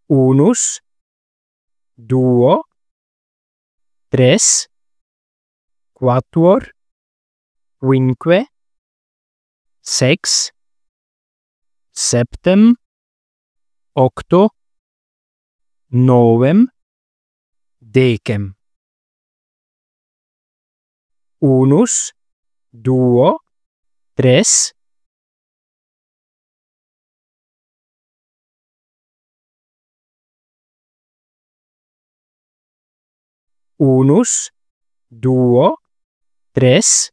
unus, duo, tres, quatuor, quinque, sex, septem, octo, novem, decem. Unus, duo, tres, unus, duo, tres,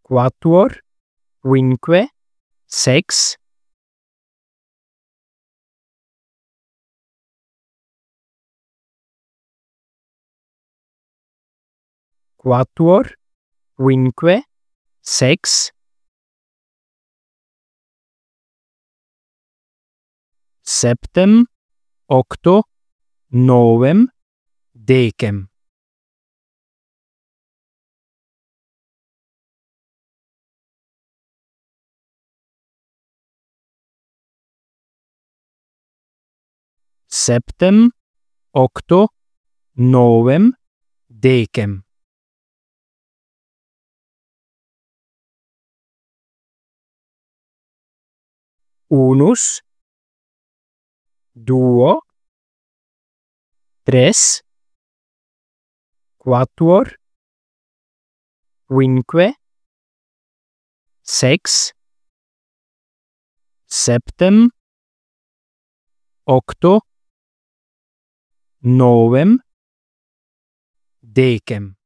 quatuor, quinque, sex, quatuor, quinque, sex, septem, octo, novem, decem. Septem, octo, novem, decem. Unus, duo, tres, quatuor, quinque, sex, septem, octo, novem, decem.